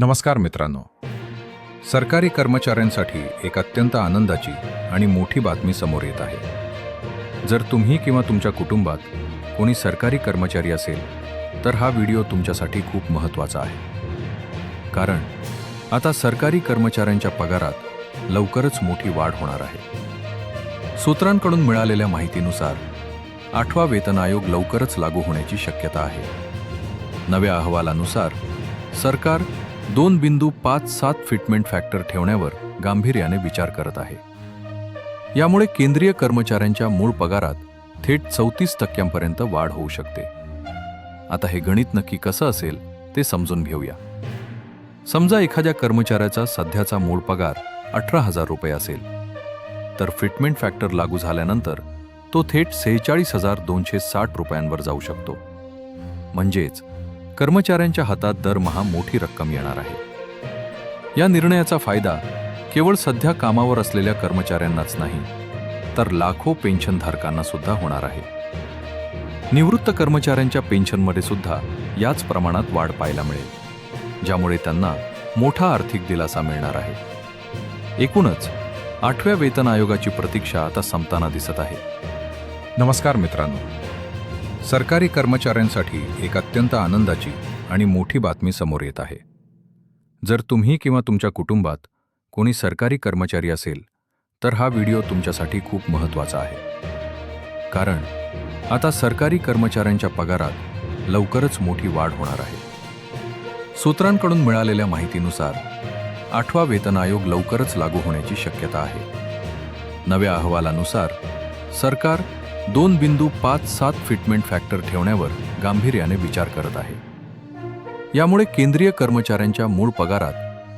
नमस्कार मित्रांनो. सरकारी कर्मचाऱ्यांसाठी एक अत्यंत आनंदाची आणि मोठी बातमी समोर येत आहे. जर तुम्ही किंवा तुमच्या कुटुंबात कोणी सरकारी कर्मचारी असेल तर हा व्हिडिओ तुमच्यासाठी खूप महत्त्वाचा आहे. कारण आता सरकारी कर्मचाऱ्यांच्या पगारात लवकरच मोठी वाढ होणार आहे. सूत्रांकडून मिळालेल्या माहितीनुसार 8वा वेतन आयोग लवकरच लागू होण्याची शक्यता आहे. नव्या अहवालानुसार सरकार 2.57 फिटमेंट फॅक्टर ठेवण्यावर गांभीर्याने विचार करत आहे. यामुळे केंद्रीय कर्मचाऱ्यांच्या मूळ पगारात थेट 34% वाढ होऊ शकते. आता हे गणित नक्की कसं असेल ते समजून घेऊया. समजा एखाद्या कर्मचाऱ्याचा सध्याचा मूळ पगार 18,000 रुपये असेल, तर फिटमेंट फॅक्टर लागू झाल्यानंतर तो थेट 46,260 रुपयांवर जाऊ शकतो. म्हणजेच कर्मचाऱ्यांच्या हातात दरमहा मोठी रक्कम येणार आहे. या निर्णयाचा फायदा केवळ सध्या कामावर असलेल्या कर्मचाऱ्यांनाच नाही, तर लाखो पेन्शनधारकांना सुद्धा होणार आहे. निवृत्त कर्मचाऱ्यांच्या पेन्शनमध्ये सुद्धा याच प्रमाणात वाढ पाहायला मिळेल, ज्यामुळे त्यांना मोठा आर्थिक दिलासा मिळणार आहे. एकूणच 8व्या वेतन आयोगाची प्रतीक्षा आता संपताना दिसत आहे. नमस्कार मित्रांनो. सरकारी कर्मचाऱ्यांसाठी एक अत्यंत आनंदाची आणि मोठी बातमी समोर येत आहे. जर तुम्ही किंवा तुमच्या कुटुंबात कोणी सरकारी कर्मचारी असेल तर हा व्हिडिओ तुमच्यासाठी खूप महत्त्वाचा आहे. कारण आता सरकारी कर्मचाऱ्यांच्या पगारात लवकरच मोठी वाढ होणार आहे. सूत्रांकडून मिळालेल्या माहितीनुसार 8वा वेतन आयोग लवकरच लागू होण्याची शक्यता आहे. नव्या अहवालानुसार सरकार 2.57 फिटमेंट फॅक्टर ठेवण्यावर गांभीर्याने विचार करत आहे. यामुळे केंद्रीय कर्मचाऱ्यांच्या मूळ पगारात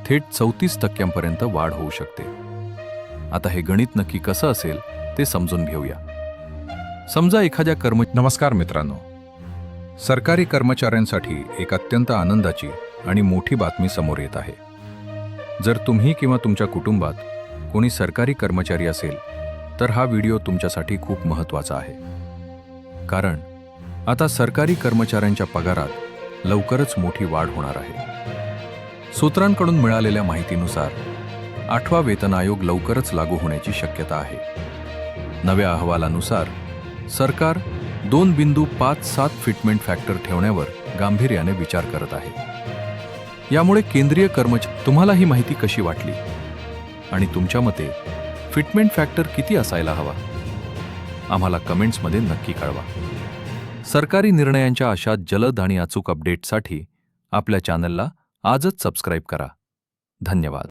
थेट 34% वाढ होऊ शकते. आता हे गणित नक्की कसं असेल ते समजून घेऊया. समजा एखाद्या नमस्कार मित्रांनो. सरकारी कर्मचाऱ्यांसाठी एक अत्यंत आनंदाची आणि मोठी बातमी समोर येत आहे. जर तुम्ही किंवा तुमच्या कुटुंबात कोणी सरकारी कर्मचारी असेल तर हा व्हिडिओ तुमच्यासाठी खूप महत्त्वाचा आहे. कारण आता सरकारी कर्मचाऱ्यांच्या पगारात लवकरच मोठी वाढ होणार आहे. सूत्रांकडून मिळालेल्या माहितीनुसार 8वा वेतन आयोग लवकरच लागू होण्याची शक्यता आहे. नव्या अहवालानुसार सरकार 2.57 फिटमेंट फॅक्टर ठेवण्यावर गांभीर्याने विचार करत आहे. यामुळे केंद्रीय तुम्हाला ही माहिती कशी वाटली आणि तुमच्या मते फिटमेंट फॅक्टर किती असायला हवा? आम्हाला कमेंट्समध्ये नक्की कळवा. सरकारी निर्णयांच्या अशा जलद आणि अचूक अपडेटसाठी आपल्या चॅनलला आजच सबस्क्राईब करा. धन्यवाद.